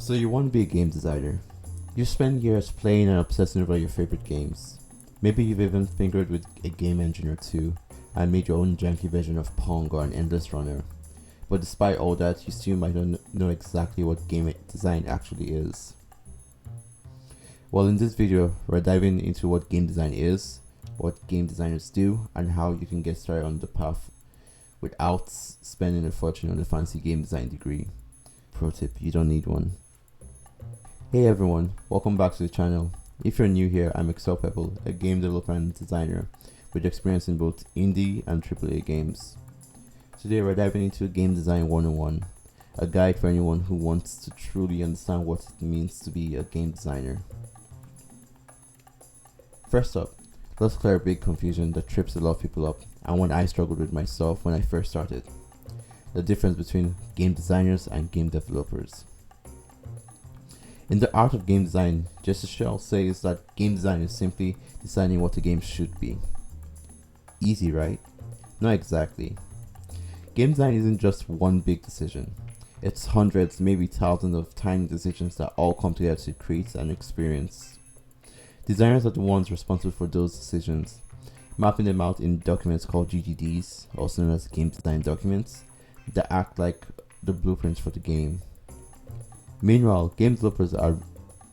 So you want to be a game designer. You spend years playing and obsessing over your favorite games. Maybe you've even fingered with a game engine or two and made your own janky version of Pong or an Endless Runner. But despite all that, you still might not know exactly what game design actually is. Well, in this video, we're diving into what game design is, what game designers do, and how you can get started on the path without spending a fortune on a fancy game design degree. Pro tip, you don't need one. Hey everyone, welcome back to the channel. If you're new here, I'm Excel Pebble, a game developer and designer with experience in both indie and AAA games. Today we're diving into Game Design 101, a guide for anyone who wants to truly understand what it means to be a game designer. First up, let's clear a big confusion that trips a lot of people up and one I struggled with myself when I first started. The difference between game designers and game developers. In the art of game design, Jesse Shell says that game design is simply deciding what a game should be. Easy, right? Not exactly. Game design isn't just one big decision. It's hundreds, maybe thousands of tiny decisions that all come together to create an experience. Designers are the ones responsible for those decisions, mapping them out in documents called GDDs, also known as game design documents, that act like the blueprints for the game. Meanwhile, game developers are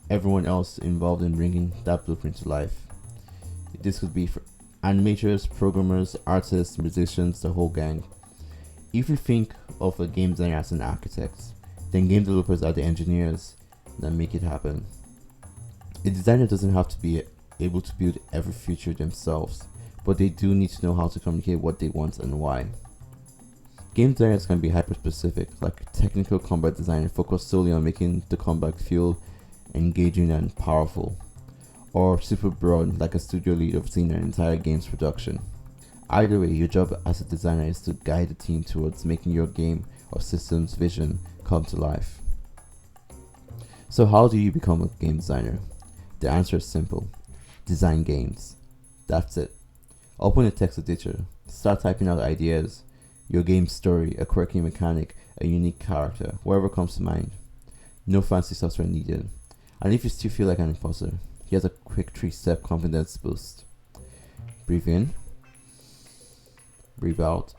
everyone else involved in bringing that blueprint to life. This could be for animators, programmers, artists, musicians, the whole gang. If you think of a game designer as an architect, then game developers are the engineers that make it happen. A designer doesn't have to be able to build every feature themselves, but they do need to know how to communicate what they want and why. Game designers can be hyper-specific, like a technical combat designer focused solely on making the combat feel engaging and powerful, or super broad, like a studio lead overseeing an entire game's production. Either way, your job as a designer is to guide the team towards making your game or system's vision come to life. So how do you become a game designer? The answer is simple. Design games. That's it. Open a text editor, start typing out ideas, your game's story, a quirky mechanic, a unique character, whatever comes to mind. No fancy software needed. And if you still feel like an imposter, here's a quick 3-step confidence boost. Breathe in, breathe out,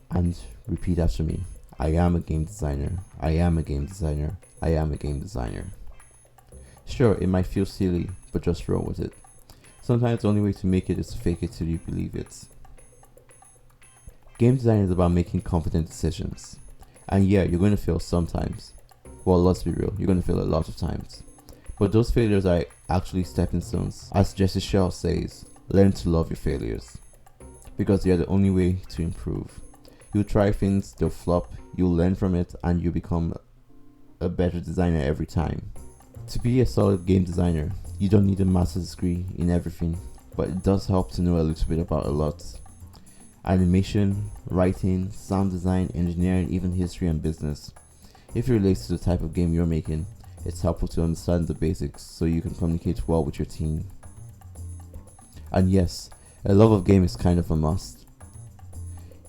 and repeat after me. I am a game designer. I am a game designer. I am a game designer. Sure, it might feel silly, but just roll with it. Sometimes the only way to make it is to fake it till you believe it. Game design is about making confident decisions. And yeah, you're going to fail sometimes. Well, let's be real, you're going to fail a lot of times. But those failures are actually stepping stones. As Jesse Shell says, learn to love your failures, because they are the only way to improve. You'll try things, they'll flop, you'll learn from it, and you'll become a better designer every time. To be a solid game designer, you don't need a master's degree in everything, but it does help to know a little bit about a lot. Animation, writing, sound design, engineering, even history and business. If it relates to the type of game you're making, it's helpful to understand the basics so you can communicate well with your team. And yes, a love of game is kind of a must.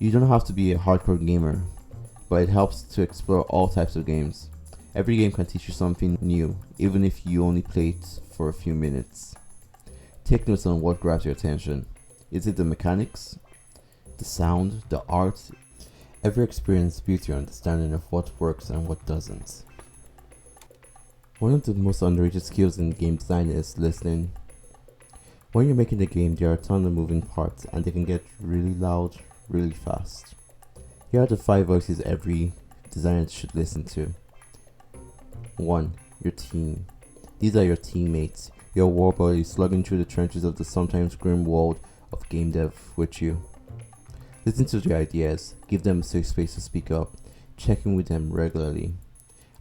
You don't have to be a hardcore gamer, but it helps to explore all types of games. Every game can teach you something new, even if you only play it for a few minutes. Take notes on what grabs your attention. Is it the mechanics? The sound? The art? Every experience builds your understanding of what works and what doesn't. One of the most underrated skills in game design is listening. When you're making a game, there are a ton of moving parts and they can get really loud, really fast. Here are the 5 voices every designer should listen to. 1. Your team. These are your teammates, your war buddies slugging through the trenches of the sometimes grim world of game dev with you. Listen to their ideas, give them a safe space to speak up, check in with them regularly,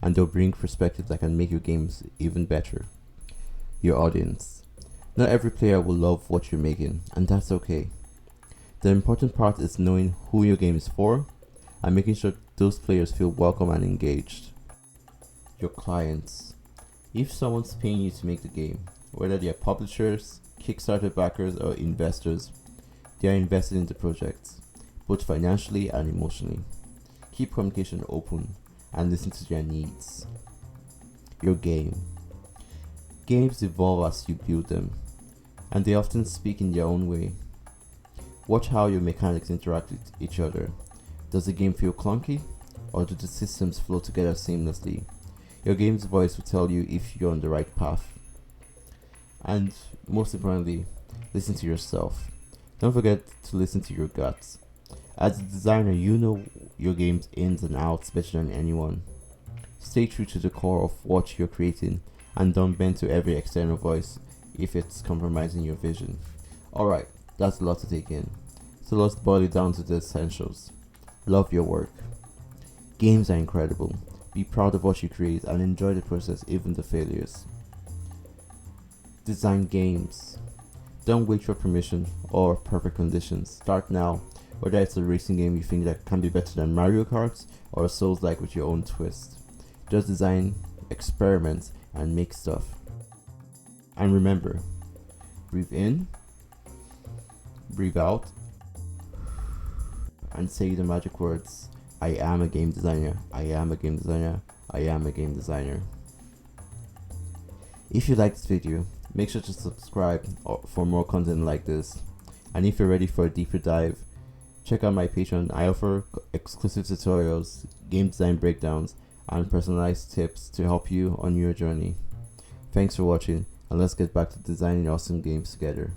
and they'll bring perspectives that can make your games even better. Your audience. Not every player will love what you're making, and that's okay. The important part is knowing who your game is for, and making sure those players feel welcome and engaged. Your clients. If someone's paying you to make the game, whether they are publishers, Kickstarter backers, or investors, they are invested in the project, both financially and emotionally. Keep communication open and listen to their needs. Your game. Games evolve as you build them, and they often speak in their own way. Watch how your mechanics interact with each other. Does the game feel clunky, or do the systems flow together seamlessly? Your game's voice will tell you if you're on the right path. And most importantly, listen to yourself. Don't forget to listen to your guts. As a designer, you know your game's ins and outs better than anyone. Stay true to the core of what you're creating and don't bend to every external voice if it's compromising your vision. Alright, that's a lot to take in. So let's boil it down to the essentials. Love your work. Games are incredible. Be proud of what you create and enjoy the process, even the failures. Design games. Don't wait for permission or perfect conditions. Start now, whether it's a racing game you think that can be better than Mario Kart or a Souls-like with your own twist. Just design, experiment, and make stuff. And remember, breathe in, breathe out, and say the magic words, I am a game designer, I am a game designer, I am a game designer. If you like this video, make sure to subscribe for more content like this. And if you're ready for a deeper dive, check out my Patreon. I offer exclusive tutorials, game design breakdowns, and personalized tips to help you on your journey. Thanks for watching, and let's get back to designing awesome games together.